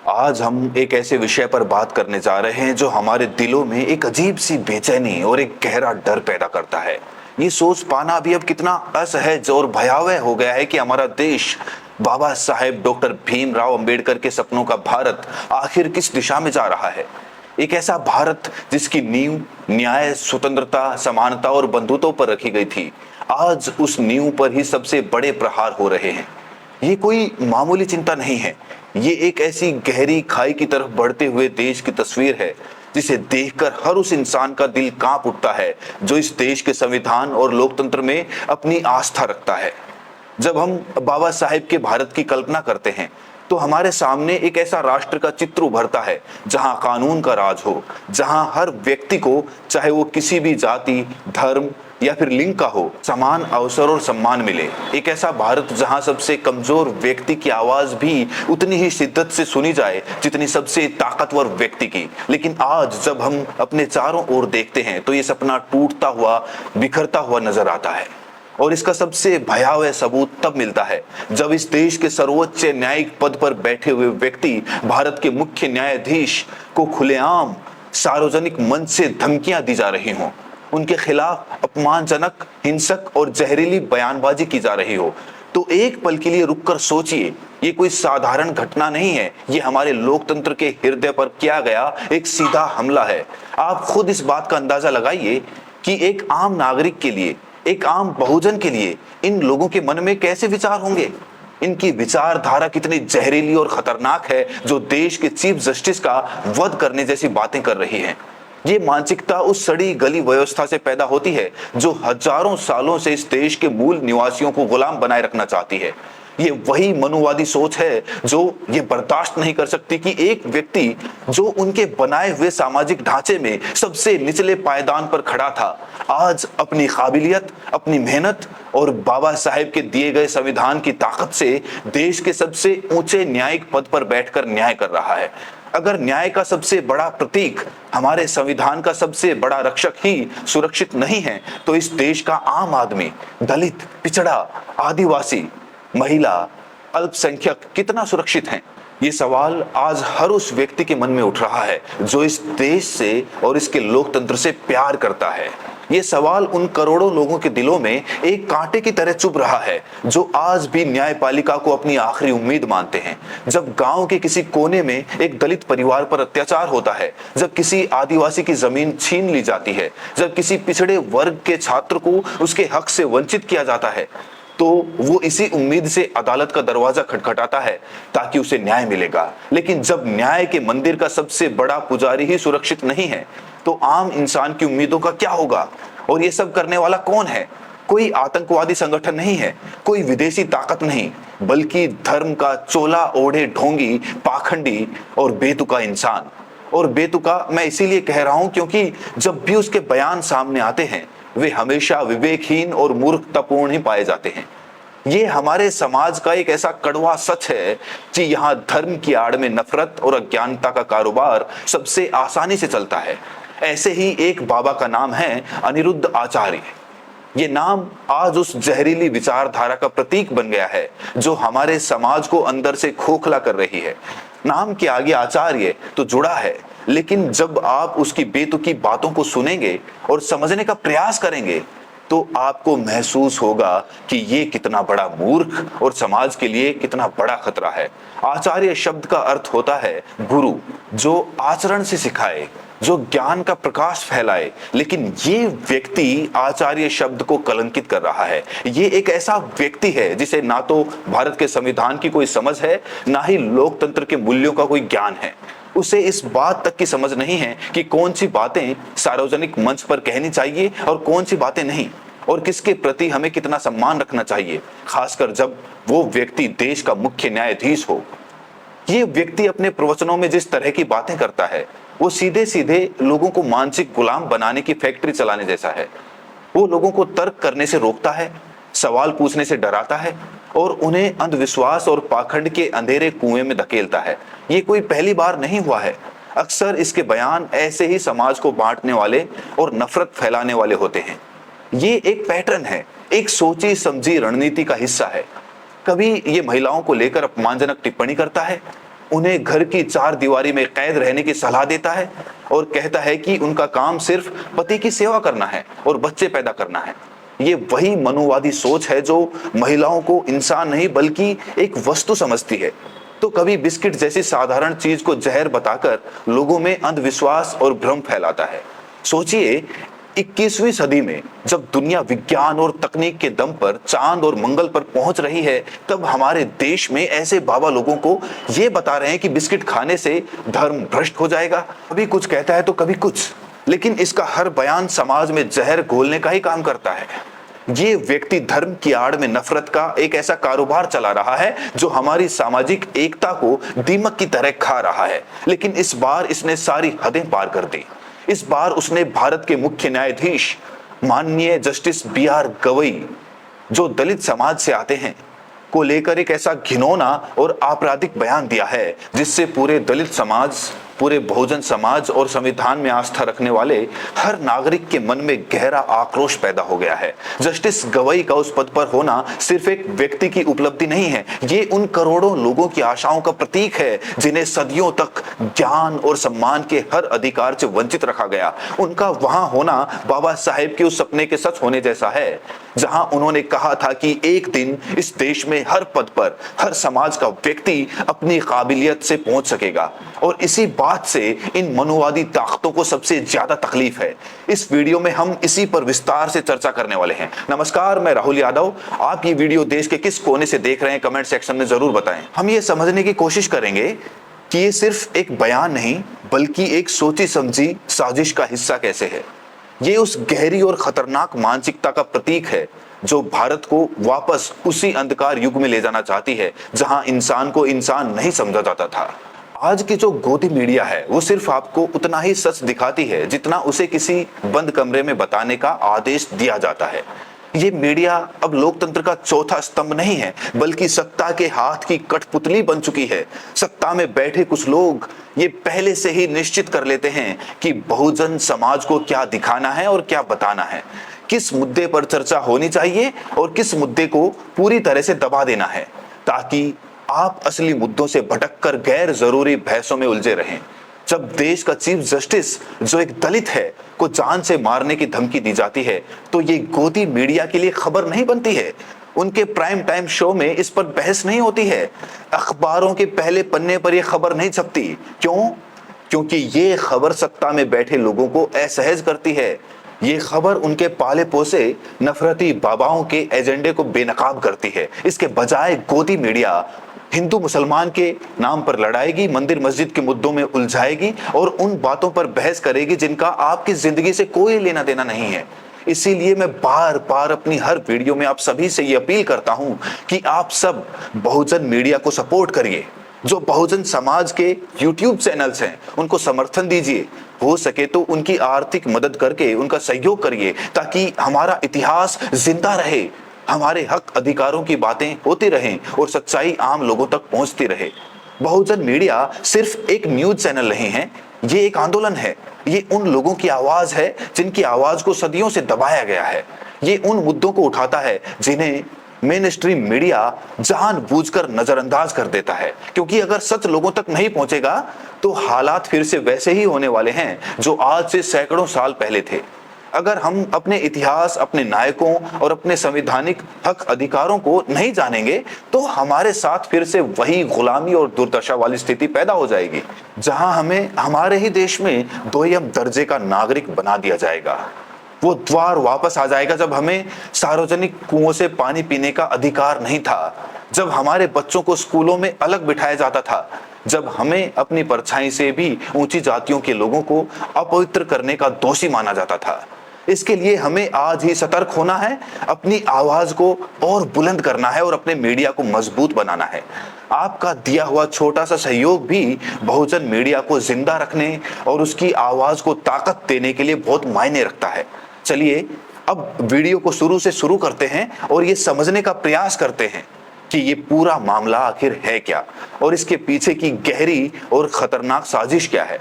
आज हम एक ऐसे विषय पर बात करने जा रहे हैं जो हमारे दिलों में एक अजीब सी बेचैनी और एक गहरा डर पैदा करता है। ये सोच पाना भी अब कितना असहज और भयावह हो गया है कि हमारा देश, बाबा साहेब डॉक्टर भीमराव अंबेडकर के सपनों का भारत आखिर किस दिशा में जा रहा है। एक ऐसा भारत जिसकी नींव न्याय, स्वतंत्रता, समानता और बंधुत्व पर रखी गई थी, आज उस नींव पर ही सबसे बड़े प्रहार हो रहे हैं। ये कोई मामूली चिंता नहीं है, ये एक ऐसी गहरी खाई की तरफ बढ़ते हुए देश की तस्वीर है जिसे देखकर हर उस इंसान का दिल कांप उठता है जो इस देश के संविधान और लोकतंत्र में अपनी आस्था रखता है। जब हम बाबा साहेब के भारत की कल्पना करते हैं तो हमारे सामने एक ऐसा राष्ट्र का चित्र उभरता है जहां कानून का राज हो, जहां हर व्यक्ति को, चाहे वो किसी भी जाति, धर्म या फिर लिंग का हो, समान अवसर और सम्मान मिले। एक ऐसा भारत जहां सबसे कमजोर व्यक्ति की आवाज भी उतनी ही शिद्दत से सुनी जाए जितनी सबसे ताकतवर व्यक्ति की। लेकिन आज जब हम अपने चारों ओर देखते हैं तो ये सपना टूटता हुआ, बिखरता हुआ नजर आता है। और इसका सबसे भयावह सबूत तब मिलता है जब इस देश के सर्वोच्च न्यायिक पद पर बैठे हुए व्यक्ति, भारत के मुख्य न्यायाधीश को खुलेआम सार्वजनिक मंच से धमकियां दी जा रही हों, उनके खिलाफ अपमानजनक, हिंसक और जहरीली बयानबाजी की जा रही हो। तो एक पल के लिए रुककर सोचिए, ये कोई साधारण घटना नहीं है, ये हमारे लोकतंत्र के हृदय पर किया गया एक सीधा हमला है। आप खुद इस बात का अंदाजा लगाइए कि एक आम नागरिक के लिए, एक आम बहुजन के लिए इन लोगों के मन में कैसे विचार होंगे। इनकी विचारधारा कितनी जहरीली और खतरनाक है जो देश के चीफ जस्टिस का वध करने जैसी बातें कर रही है। ये मानसिकता उस सड़ी गली व्यवस्था से पैदा होती है जो हजारों सालों से इस देश के मूल निवासियों को गुलाम बनाए रखना चाहती है। ये वही मनुवादी सोच है जो ये बर्दाश्त नहीं कर सकती कि एक व्यक्ति जो उनके बनाए हुए सामाजिक ढांचे में सबसे निचले पायदान पर खड़ा था, आज अपनी काबिलियत, अपनी मेहनत और बाबा साहेब के दिए गए संविधान की ताकत से देश के सबसे ऊंचे न्यायिक पद पर बैठकर न्याय कर रहा है। अगर न्याय का सबसे बड़ा प्रतीक, हमारे संविधान का सबसे बड़ा रक्षक ही सुरक्षित नहीं है, तो इस देश का आम आदमी, दलित, पिछड़ा, आदिवासी, महिला, अल्पसंख्यक कितना सुरक्षित हैं? ये सवाल आज हर उस व्यक्ति के मन में उठ रहा है जो इस देश से और इसके लोकतंत्र से प्यार करता है। ये सवाल उन करोड़ों लोगों के दिलों में एक कांटे की तरह चुभ रहा है जो आज भी न्यायपालिका को अपनी आखिरी उम्मीद मानते हैं। जब गांव के किसी कोने में एक दलित परिवार पर अत्याचार होता है, जब किसी आदिवासी की जमीन छीन ली जाती है, जब किसी पिछड़े वर्ग के छात्र को उसके हक से वंचित किया जाता है, तो वो इसी उम्मीद से अदालत का दरवाजा खटखटाता है ताकि उसे न्याय मिलेगा। लेकिन जब न्याय के मंदिर का सबसे बड़ा पुजारी ही सुरक्षित नहीं है, तो आम इंसान की उम्मीदों का क्या होगा? और ये सब करने वाला कौन है? कोई आतंकवादी संगठन नहीं है, कोई विदेशी ताकत नहीं, बल्कि धर्म का चोला ओढ़े ढोंगी, पाखंडी और बेतुका इंसान। और बेतुका मैं इसीलिए कह रहा हूं क्योंकि जब भी उसके बयान सामने आते हैं वे हमेशा विवेकहीन और मूर्खतापूर्ण ही पाए जाते हैं। ये हमारे समाज का एक ऐसा कड़वा सच है कि यहाँ धर्म की आड़ में नफरत और अज्ञानता का कारोबार सबसे आसानी से चलता है। ऐसे ही एक बाबा का नाम है अनिरुद्ध आचार्य। ये नाम आज उस जहरीली विचारधारा का प्रतीक बन गया है जो हमारे समाज को अंदर से खोखला कर रही है। नाम के आगे आचार्य तो जुड़ा है, लेकिन जब आप उसकी बेतुकी बातों को सुनेंगे और समझने का प्रयास करेंगे तो आपको महसूस होगा कि ये कितना बड़ा मूर्ख और समाज के लिए कितना बड़ा खतरा है। आचार्य शब्द का अर्थ होता है गुरु, जो आचरण से सिखाए, जो ज्ञान का प्रकाश फैलाए। लेकिन ये व्यक्ति आचार्य शब्द को कलंकित कर रहा है। ये एक ऐसा व्यक्ति है जिसे ना तो भारत के संविधान की कोई समझ है, ना ही लोकतंत्र के मूल्यों का कोई ज्ञान है। उसे इस बात तक की समझ नहीं है कि कौन सी बातें सार्वजनिक मंच पर कहनी चाहिए और कौन सी बातें नहीं, और किसके प्रति हमें कितना सम्मान रखना चाहिए, खासकर जब वो व्यक्ति देश का मुख्य न्यायाधीश हो। ये व्यक्ति अपने प्रवचनों में जिस तरह की बातें करता है वो सीधे सीधे लोगों को मानसिक गुलाम बनाने की फैक्ट्री चलाने जैसा है। वो लोगों को तर्क करने से रोकता है, सवाल पूछने से डराता है और उन्हें अंधविश्वास और पाखंड के अंधेरे कुएं में धकेलता है। ये कोई पहली बार नहीं हुआ है। अक्सर इसके बयान ऐसे ही समाज को बांटने वाले और नफरत फैलाने वाले होते हैं। ये एक पैटर्न है, एक सोची समझी रणनीति का हिस्सा है। कभी ये महिलाओं को लेकर अपमानजनक टिप्पणी करता है उन्हें घर की चार दीवारी में कैद रहने की सलाह देता है और कहता है कि उनका काम सिर्फ पति की सेवा करना है और बच्चे पैदा करना है। ये वही मनुवादी सोच है जो महिलाओं को इंसान नहीं बल्कि एक वस्तु समझती है। तो कभी बिस्किट जैसी साधारण चीज को जहर बताकर लोगों में अंधविश्वास और भ्रम फैलाता है। सोचिए, 21वीं सदी में जब दुनिया विज्ञान और तकनीक के दम पर चांद और मंगल पर पहुंच रही है, तब हमारे देश में ऐसे बाबा लोगों को ये बता रहे हैं कि बिस्किट खाने से धर्म भ्रष्ट हो जाएगा। कभी कुछ कहता है तो कभी कुछ, लेकिन इसका हर बयान समाज में जहर घोलने का ही काम करता है। ये व्यक्ति धर्म की आड़ में नफरत का एक ऐसा कारोबार चला रहा है जो हमारी सामाजिक एकता को दीमक की तरह खा रहा है। लेकिन इस बार इसने सारी हदें पार कर दी। इस बार उसने भारत के मुख्य न्यायाधीश माननीय जस्टिस BR गवई, जो दलित समाज से आते हैं, को लेकर एक ऐसा घिनौना और आपराधिक बयान दिया है जिससे पूरे दलित समाज, पूरे बहुजन समाज और संविधान में आस्था रखने वाले हर नागरिक के मन में गहरा आक्रोश पैदा हो गया है। जस्टिस गवई का उस पद पर होना सिर्फ एक व्यक्ति की उपलब्धि नहीं है, ये उन करोड़ों लोगों की आशाओं का प्रतीक है जिन्हें सदियों तक ज्ञान और सम्मान के हर अधिकार से वंचित रखा गया। उनका वहां होना बाबा साहेब के उस सपने के सच होने जैसा है जहां उन्होंने कहा था कि एक दिन इस देश में हर पद पर हर समाज का व्यक्ति अपनी काबिलियत से पहुंच सकेगा। और इसी बात से इन मनुवादी ताकतों को सबसे ज्यादा तकलीफ है। इस वीडियो में हम इसी पर विस्तार से चर्चा करने वाले हैं। नमस्कार, मैं राहुल यादव। आप ये वीडियो देश के किस कोने से देख रहे हैं, कमेंट सेक्शन में जरूर बताएं। हम ये समझने की कोशिश करेंगे कि ये सिर्फ एक बयान नहीं बल्कि एक सोची समझी साजिश का हिस्सा कैसे है। ये उस गहरी और खतरनाक मानसिकता का प्रतीक है जो भारत को वापस उसी अंधकार युग में ले जाना चाहती है जहां इंसान को इंसान नहीं समझा जाता था। आज की जो गोदी मीडिया है वो सिर्फ आपको उतना ही सच दिखाती है जितना उसे किसी बंद कमरे में बताने का आदेश दिया जाता है। ये मीडिया अब लोकतंत्र का चौथा स्तंभ नहीं है बल्कि सत्ता के हाथ की कठपुतली बन चुकी है। सत्ता में बैठे कुछ लोग ये पहले से ही निश्चित कर लेते हैं कि बहुजन समाज को क्या दिखाना है और क्या बताना है, किस मुद्दे पर चर्चा होनी चाहिए और किस मुद्दे को पूरी तरह से दबा देना है, ताकि आप असली मुद्दों से भटककर गैर जरूरी बहसों में उलझे रहें। जब देश का चीफ जस्टिस, जो एक दलित है, को जान से मारने की धमकी दी जाती है तो ये गोदी मीडिया के लिए खबर नहीं बनती है। उनके प्राइम टाइम शो में इस पर बहस नहीं होती है। अखबारों के पहले पन्ने पर यह खबर नहीं छपती। क्यों? क्योंकि ये खबर सत्ता में बैठे लोगों को असहज करती है। ये खबर उनके पाले पोसे नफरती बाबाओं के एजेंडे को बेनकाब करती है। इसके बजाय गोदी मीडिया हिंदू मुसलमान के नाम पर लड़ाएगी, मंदिर मस्जिद के मुद्दों में उलझाएगी और उन बातों पर बहस करेगी जिनका आपकी जिंदगी से कोई लेना देना नहीं है। इसीलिए मैं बार बार अपनी हर वीडियो में आप सभी से ये अपील करता हूं कि आप सब बहुजन मीडिया को सपोर्ट करिए। जो बहुजन समाज के YouTube चैनल्स हैं उनको समर्थन दीजिए। हो सके तो उनकी आर्थिक मदद करके उनका सहयोग करिए ताकि हमारा इतिहास जिंदा रहे, हमारे हक अधिकारों की बातें होती रहें और सच्चाई आम लोगों तक पहुंचती रहे। बहुजन मीडिया सिर्फ एक न्यूज चैनल नहीं है, ये एक आंदोलन है। ये उन लोगों की आवाज है जिनकी आवाज को सदियों से दबाया गया है। ये उन मुद्दों को उठाता है जिन्हें मेन स्ट्रीम मीडिया जानबूझकर नजरअंदाज कर देता है, क्योंकि अगर सच लोगों तक नहीं पहुंचेगा तो हालात फिर से वैसे ही होने वाले हैं जो आज से सैकड़ों साल पहले थे। अगर हम अपने इतिहास, अपने नायकों और अपने संवैधानिक हक अधिकारों को नहीं जानेंगे तो हमारे साथ फिर से वही गुलामी और दुर्दशा वाली स्थिति पैदा हो जाएगी जहां हमें हमारे ही देश में दोयम दर्जे का नागरिक बना दिया जाएगा। वो द्वार वापस आ जाएगा जब हमें सार्वजनिक कुओं से पानी पीने का अधिकार नहीं था, जब हमारे बच्चों को स्कूलों में अलग बिठाया जाता था, जब हमें अपनी परछाई से भी ऊंची जातियों के लोगों को अपवित्र करने का दोषी माना जाता था। इसके लिए हमें आज ही सतर्क होना है, अपनी आवाज को और बुलंद करना है और अपने मीडिया को मजबूत बनाना है। आपका दिया हुआ छोटा सा सहयोग भी बहुजन मीडिया को जिंदा रखने और उसकी आवाज को ताकत देने के लिए बहुत मायने रखता है। चलिए अब वीडियो को शुरू से शुरू करते हैं और ये समझने का प्रयास करते हैं कि ये पूरा मामला आखिर है क्या और इसके पीछे की गहरी और खतरनाक साजिश क्या है।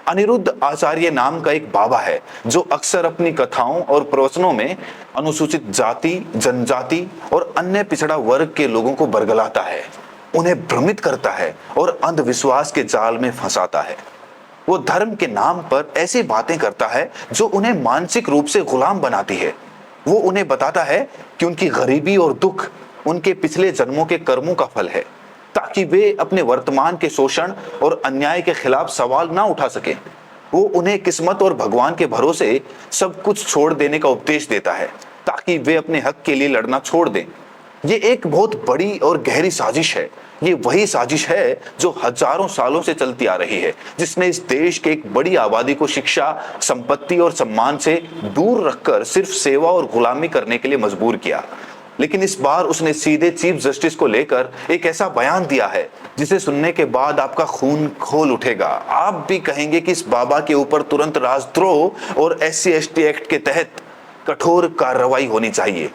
अनिरुद्ध आचार्य नाम का एक बाबा है जो अक्सर अपनी कथाओं और प्रवचनों में अनुसूचित जाति, जनजाति और अन्य पिछड़ा वर्ग के लोगों को बरगलाता है। उन्हें भ्रमित करता है और अंधविश्वास के जाल में फंसाता है। वो धर्म के नाम पर ऐसी बातें करता है जो उन्हें मानसिक रूप से गुलाम बनाती है। वो उन्हें बताता है कि उनकी गरीबी और दुख उनके पिछले जन्मों के कर्मों का फल है, ताकि वे अपने वर्तमान के शोषण और अन्याय के खिलाफ सवाल ना उठा सके। वो उन्हें किस्मत और भगवान के भरोसे सब कुछ छोड़ देने का उपदेश देता है, ताकि वे अपने हक के लिए लड़ना छोड़ दें। ये एक बहुत बड़ी और गहरी साजिश है। ये वही साजिश है जो हजारों सालों से चलती आ रही है, जिसने इस देश के एक बड़ी आबादी को शिक्षा, संपत्ति और सम्मान से दूर रखकर सिर्फ सेवा और गुलामी करने के लिए मजबूर किया। लेकिन इस बार उसने सीधे चीफ जस्टिस को लेकर एक ऐसा बयान दिया है जिसे सुनने के बाद आपका खून खोल उठेगा। आप भी कहेंगे कि इस बाबा के ऊपर तुरंत राजद्रोह और SC/ST एक्ट के तहत कठोर कार्रवाई होनी चाहिए।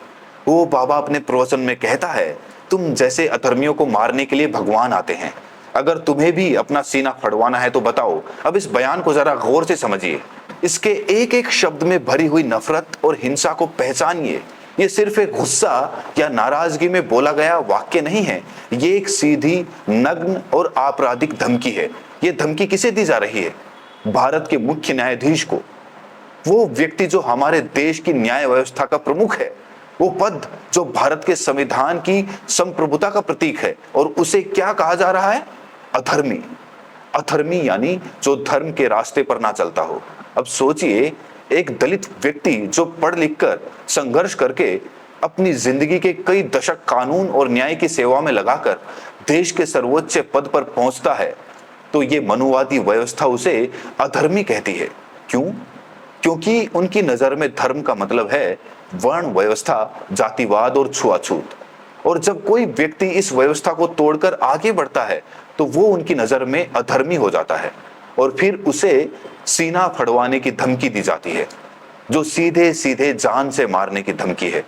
वो बाबा अपने प्रवचन में कहता है, तुम जैसे अधर्मियों को मारने के लिए भगवान आते हैं। अगर तुम्हें भी अपना सीना फड़वाना है तो बताओ। अब इस बयान को जरा गौर से समझिए। इसके एक एक शब्द में भरी हुई नफरत और हिंसा को पहचानिए। ये सिर्फ एक गुस्सा या नाराजगी में बोला गया वाक्य नहीं है। ये एक सीधी, नग्न और आपराधिक धमकी है। ये धमकी किसे दी जा रही है? भारत के मुख्य न्यायाधीश को, वो व्यक्ति जो हमारे देश की न्याय व्यवस्था का प्रमुख है, वो पद जो भारत के संविधान की संप्रभुता का प्रतीक है। और उसे क्या कहा जा रहा है? अधर्मी। अधर्मी यानी जो धर्म के रास्ते पर ना चलता हो। अब सोचिए, एक दलित व्यक्ति जो पढ़ लिख कर, संघर्ष करके अपनी जिंदगी के कई दशक कानून और न्याय की सेवा में लगाकर देश के सर्वोच्च पद पर पहुंचता है, तो ये मनुवादी व्यवस्था उसे अधर्मी कहती है। क्यों? क्योंकि उनकी नजर में धर्म का मतलब है वर्ण व्यवस्था, जातिवाद और छुआछूत। और जब कोई व्यक्ति इस व्यवस्था को तोड़कर आगे बढ़ता है तो वो उनकी नजर में अधर्मी हो जाता है। और फिर उसे सीना फड़वाने की धमकी दी जाती है, जो सीधे सीधे जान से मारने की धमकी है।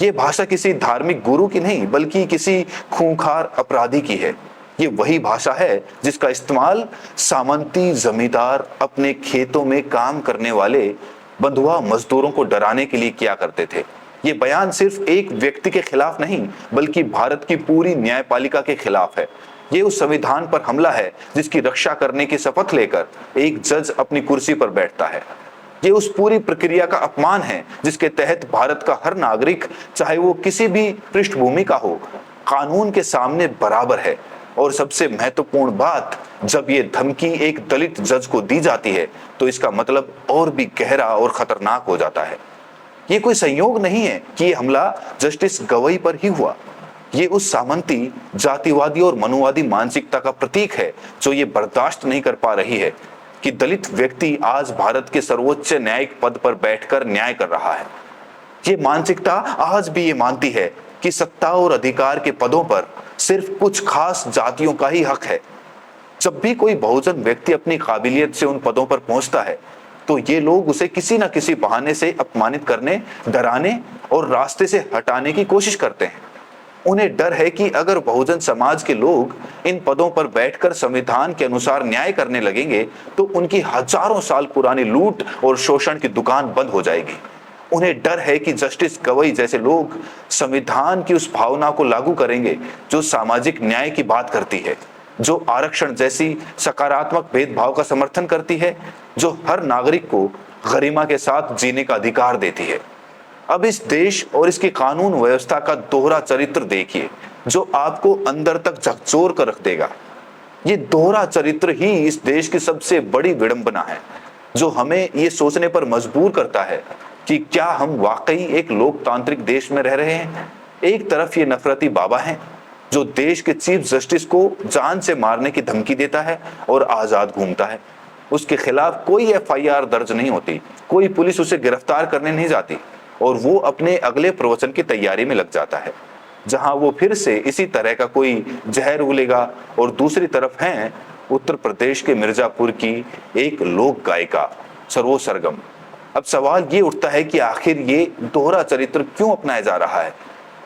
ये भाषा किसी धार्मिक गुरु की नहीं, बल्कि किसी खूंखार अपराधी की है। ये वही भाषा है जिसका इस्तेमाल सामंती जमींदार अपने खेतों में काम करने वाले बंधुआ मजदूरों को डराने के लिए किया करते थे। ये बयान सिर्फ एक व्यक्ति के खिलाफ नहीं, बल्कि भारत की पूरी न्यायपालिका के खिलाफ है। ये उस संविधान पर हमला है जिसकी रक्षा करने की शपथ लेकर एक जज अपनी कुर्सी पर बैठता है। ये उस पूरी प्रक्रिया का अपमान है जिसके तहत भारत का हर नागरिक, चाहे वो किसी भी पृष्ठभूमि का हो, कानून के सामने बराबर है। और सबसे महत्वपूर्ण बात, जब ये धमकी एक दलित जज को दी जाती है तो इसका मतलब और भी गहरा और खतरनाक हो जाता है। ये कोई संयोग नहीं है कि ये हमला जस्टिस गवई पर ही हुआ। ये उस सामंती, जातिवादी और मनुवादी मानसिकता का प्रतीक है जो ये बर्दाश्त नहीं कर पा रही है कि दलित व्यक्ति आज भारत के सर्वोच्च न्यायिक पद पर बैठकर न्याय कर रहा है। ये मानसिकता आज भी ये मानती है कि सत्ता और अधिकार के पदों पर सिर्फ कुछ खास जातियों का ही हक है। जब भी कोई बहुजन व्यक्ति अपनी काबिलियत से उन पदों पर पहुंचता है तो ये लोग उसे किसी न किसी बहाने से अपमानित करने, डराने और रास्ते से हटाने की कोशिश करते हैं। उन्हें डर है कि अगर बहुजन समाज के लोग इन पदों पर बैठकर संविधान के अनुसार न्याय करने लगेंगे तो उनकी हजारों साल पुरानी लूट और शोषण की दुकान बंद हो जाएगी। उन्हें डर है कि जस्टिस गवई जैसे लोग संविधान की उस भावना को लागू करेंगे जो सामाजिक न्याय की बात करती है, जो आरक्षण जैसी सकारात्मक भेदभाव का समर्थन करती है, जो हर नागरिक को गरिमा के साथ जीने का अधिकार देती है। अब इस देश और इसकी कानून व्यवस्था का दोहरा चरित्र देखिए, जो आपको अंदर तक झकझोर कर रख देगा। ये दोहरा चरित्र ही इस देश की सबसे बड़ी विडंबना है, जो हमें ये सोचने पर मजबूर करता है कि क्या हम वाकई एक लोकतांत्रिक देश में रह रहे हैं। एक तरफ ये नफरती बाबा है जो देश के चीफ जस्टिस को जान से मारने की धमकी देता है और आजाद घूमता है। उसके खिलाफ कोई FIR दर्ज नहीं होती, कोई पुलिस उसे गिरफ्तार करने नहीं जाती और वो अपने अगले प्रवचन की तैयारी में लग जाता है, जहां वो फिर से इसी तरह का कोई जहर उगलेगा। और दूसरी तरफ है उत्तर प्रदेश के मिर्जापुर की एक लोक गायिका सरोज सरगम। अब सवाल ये उठता है कि आखिर ये दोहरा चरित्र क्यों अपनाया जा रहा है।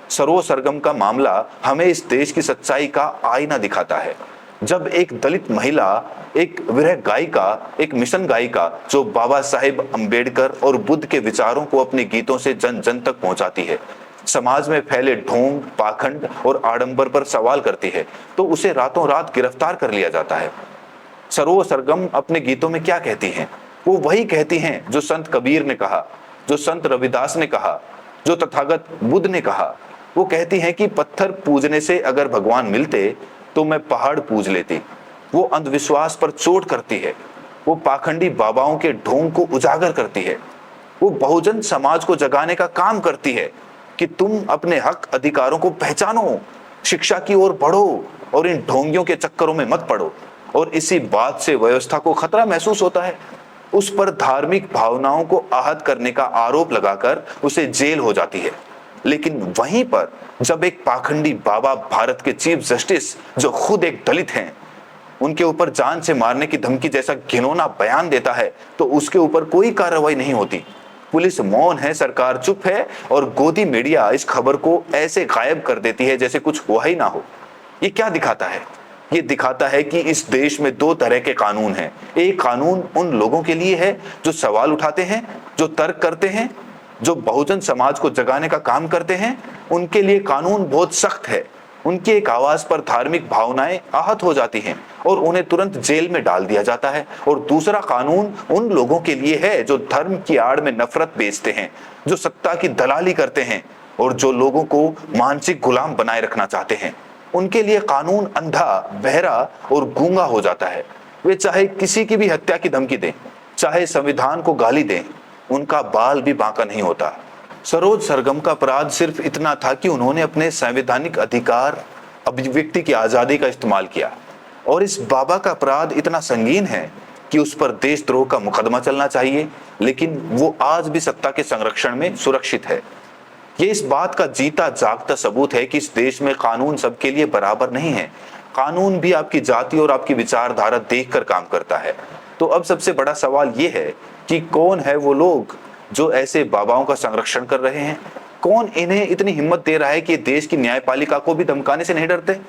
सरोज सरगम का मामला हमें इस देश की सच्चाई का आईना दिखाता है। जब एक दलित महिला, एक विरह गायिका, एक मिशन गायिका जो बाबा साहेब अंबेडकर और बुद्ध के विचारों को अपने गीतों से जन जन तक पहुंचाती है, समाज में फैले ढोंग, पाखंड और आडंबर पर सवाल करती है तो उसे रातों रात गिरफ्तार कर लिया जाता है। सरोज सरगम अपने गीतों में क्या कहती हैं? वो वही कहती हैं जो संत कबीर ने कहा, जो संत रविदास ने कहा, जो तथागत बुद्ध ने कहा। वो कहती हैं कि पत्थर पूजने से अगर भगवान मिलते तो मैं पहाड़ पूज लेती। वो अंधविश्वास पर चोट करती है, वो पाखंडी बाबाओं के ढोंग को उजागर करती है, वो बहुजन समाज को जगाने का काम करती है कि तुम अपने हक अधिकारों को पहचानो, शिक्षा की ओर बढ़ो और इन ढोंगियों के चक्करों में मत पड़ो। और इसी बात से व्यवस्था को खतरा महसूस होता है। उस पर धार्मिक भावनाओं को आहत करने का आरोप लगाकर उसे जेल हो जाती है। लेकिन वहीं पर जब एक पाखंडी बाबा भारत के चीफ जस्टिस, जो खुद एक दलित हैं, उनके ऊपर जान से मारने की धमकी जैसा घिनौना बयान देता है तो उसके ऊपर कोई कार्रवाई नहीं होती। पुलिस मौन है, सरकार चुप है और गोदी मीडिया इस खबर को ऐसे गायब कर देती है जैसे कुछ हुआ ही ना हो। ये क्या दिखाता है? ये दिखाता है कि इस देश में दो तरह के कानून हैं। एक कानून उन लोगों के लिए है जो सवाल उठाते हैं, जो तर्क करते हैं, जो बहुजन समाज को जगाने का काम करते हैं। उनके लिए कानून बहुत सख्त है। उनकी एक आवाज पर धार्मिक भावनाएं आहत हो जाती हैं और उन्हें तुरंत जेल में डाल दिया जाता है। और दूसरा कानून उन लोगों के लिए है जो धर्म की आड़ में नफरत बेचते हैं, जो सत्ता की दलाली करते हैं और जो लोगों को मानसिक गुलाम बनाए रखना चाहते हैं। उनके लिए कानून अंधा, बहरा और गूंगा हो जाता है। वे चाहे किसी की भी हत्या की धमकी दें, चाहे संविधान को गाली दें, उनका बाल भी बांका नहीं होता। सरोज सरगम का अपराध सिर्फ इतना था कि उन्होंने अपने संवैधानिक अधिकार, अभिव्यक्ति की आजादी का इस्तेमाल किया। और इस बाबा का अपराध इतना संगीन है कि उस पर देशद्रोह का मुकदमा चलना चाहिए, लेकिन वो आज भी सत्ता के संरक्षण में सुरक्षित है। ये इस बात का जीता जागता सबूत है कि इस देश में कानून सबके लिए बराबर नहीं है। कानून भी आपकी जाति और आपकी विचारधारा देखकर काम करता है। तो अब सबसे बड़ा सवाल ये है कि कौन है वो लोग जो ऐसे बाबाओं का संरक्षण कर रहे हैं? कौन इन्हें इतनी हिम्मत दे रहा है कि देश की न्यायपालिका को भी धमकाने से नहीं डरते?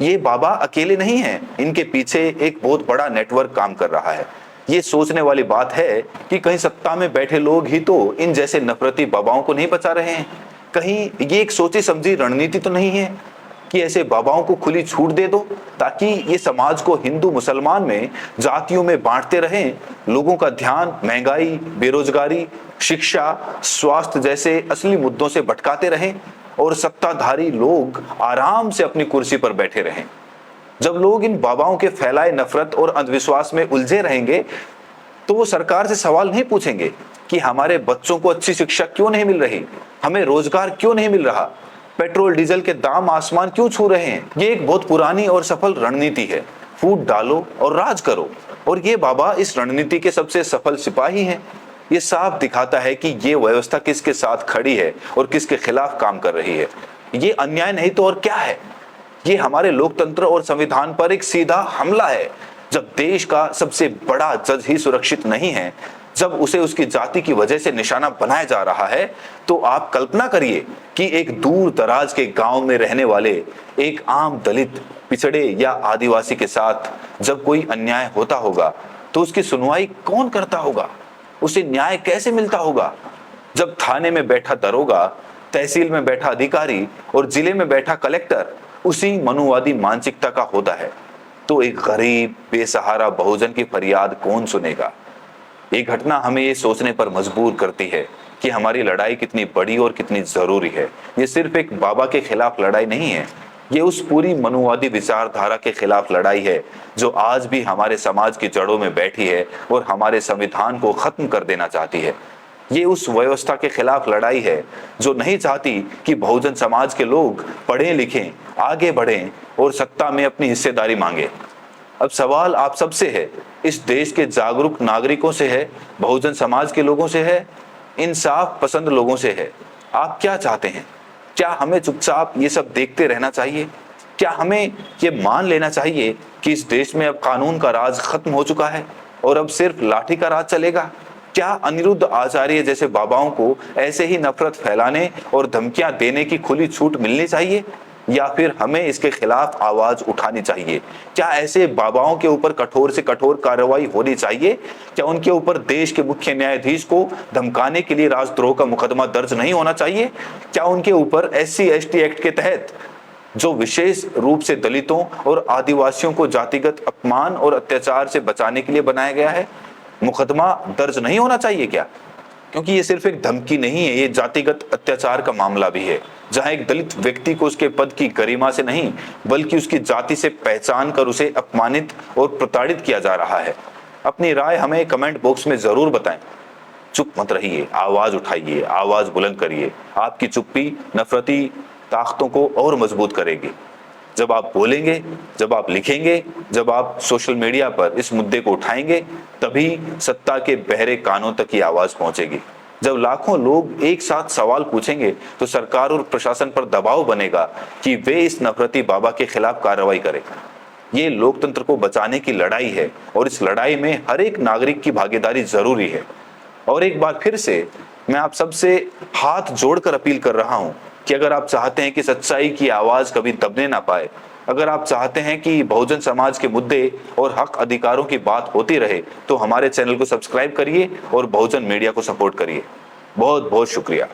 ये बाबा अकेले नहीं हैं, इनके पीछे एक बहुत बड़ा नेटवर्क काम कर रहा है। ये सोचने वाली बात है कि कहीं सत्ता में बैठे लोग ही तो इन जैसे नफरती बाबाओं को नहीं बचा रहे हैं। कहीं ये एक सोची समझी रणनीति तो नहीं है कि ऐसे बाबाओं को खुली छूट दे दो ताकि ये समाज को हिंदू मुसलमान में, जातियों में बांटते रहें, लोगों का ध्यान महंगाई, बेरोजगारी, शिक्षा, स्वास्थ्य जैसे असली मुद्दों से भटकाते रहें और सत्ताधारी लोग आराम से अपनी कुर्सी पर बैठे रहें। जब लोग इन बाबाओं के फैलाए नफरत और अंधविश्वास में उलझे रहेंगे तो वो सरकार से सवाल नहीं पूछेंगे कि हमारे बच्चों को अच्छी शिक्षा क्यों नहीं मिल रही, हमें रोजगार क्यों नहीं मिल रहा, पेट्रोल डीजल के दाम आसमान क्यों छू रहे हैं। ये एक बहुत पुरानी और सफल रणनीति है, फूट डालो और राज करो। और ये बाबा इस रणनीति के सबसे सफल सिपाही हैं। ये साफ दिखाता है कि ये व्यवस्था किसके साथ खड़ी है और किसके खिलाफ काम कर रही है। ये अन्याय नहीं तो और क्या है? ये हमारे लोकतंत्र और संविधान पर एक सीधा हमला है। जब देश का सबसे बड़ा जज ही सुरक्षित नहीं है, जब उसे उसकी जाति की वजह से निशाना बनाया जा रहा है, तो आप कल्पना करिए कि एक दूर दराज के गांव में रहने वाले एक आम दलित, पिछड़े या आदिवासी के साथ जब कोई अन्याय होता होगा तो उसकी सुनवाई कौन करता होगा? उसे न्याय कैसे मिलता होगा? जब थाने में बैठा दरोगा, तहसील में बैठा अधिकारी और जिले में बैठा कलेक्टर उसी मनुवादी मानसिकता का होता है, तो एक गरीब बेसहारा बहुजन की फरियाद कौन सुनेगा? ये घटना हमें ये सोचने पर मजबूर करती है कि हमारी लड़ाई कितनी बड़ी और कितनी जरूरी है। ये सिर्फ एक बाबा के खिलाफ लड़ाई नहीं है, ये उस पूरी मनुवादी विचारधारा के खिलाफ लड़ाई है जो आज भी हमारे समाज की जड़ों में बैठी है और हमारे संविधान को खत्म कर देना चाहती है। ये उस व्यवस्था के खिलाफ लड़ाई है जो नहीं चाहती कि बहुजन समाज के लोग पढ़ें लिखें, आगे बढ़ें और सत्ता में अपनी हिस्सेदारी मांगे। अब सवाल आप सबसे है, इस देश के जागरूक नागरिकों से है, बहुजन समाज के लोगों से है, इंसाफ पसंद लोगों से है। आप क्या चाहते हैं? क्या हमें चुपचाप ये सब देखते रहना चाहिए? क्या हमें ये मान लेना चाहिए कि इस देश में अब कानून का राज खत्म हो चुका है और अब सिर्फ लाठी का राज चलेगा? क्या अनिरुद्ध आचार्य जैसे बाबाओं को ऐसे ही नफरत फैलाने और धमकियां देने की खुली छूट मिलनी चाहिए? या फिर हमें इसके खिलाफ आवाज उठानी चाहिए? क्या ऐसे बाबाओं के ऊपर कठोर से कठोर कार्रवाई होनी चाहिए? क्या उनके ऊपर देश के मुख्य न्यायाधीश को धमकाने के लिए राजद्रोह का मुकदमा दर्ज नहीं होना चाहिए? क्या उनके ऊपर SC/ST एक्ट के तहत, जो विशेष रूप से दलितों और आदिवासियों को जातिगत अपमान और अत्याचार से बचाने के लिए बनाया गया है, मुकदमा दर्ज नहीं होना चाहिए क्या? क्योंकि ये सिर्फ एक धमकी नहीं है, ये जातिगत अत्याचार का मामला भी है, जहां एक दलित व्यक्ति को उसके पद की गरिमा से नहीं बल्कि उसकी जाति से पहचान कर उसे अपमानित और प्रताड़ित किया जा रहा है। अपनी राय हमें कमेंट बॉक्स में जरूर बताएं। चुप मत रहिए, आवाज उठाइए, आवाज बुलंद करिए। आपकी चुप्पी नफरती ताकतों को और मजबूत करेगी। जब आप बोलेंगे, जब आप लिखेंगे, जब आप सोशल मीडिया पर इस मुद्दे को उठाएंगे, तभी सत्ता के बहरे कानों तक ये आवाज पहुंचेगी। जब लाखों लोग एक साथ सवाल पूछेंगे तो सरकार और प्रशासन पर दबाव बनेगा कि वे इस नफरती बाबा के खिलाफ कार्रवाई करें। ये लोकतंत्र को बचाने की लड़ाई है और इस लड़ाई में हर एक नागरिक की भागीदारी जरूरी है। और एक बार फिर से मैं आप सबसे हाथ जोड़कर अपील कर रहा हूं कि अगर आप चाहते हैं कि सच्चाई की आवाज कभी दबने ना पाए, अगर आप चाहते हैं कि बहुजन समाज के मुद्दे और हक अधिकारों की बात होती रहे, तो हमारे चैनल को सब्सक्राइब करिए और बहुजन मीडिया को सपोर्ट करिए। बहुत बहुत शुक्रिया।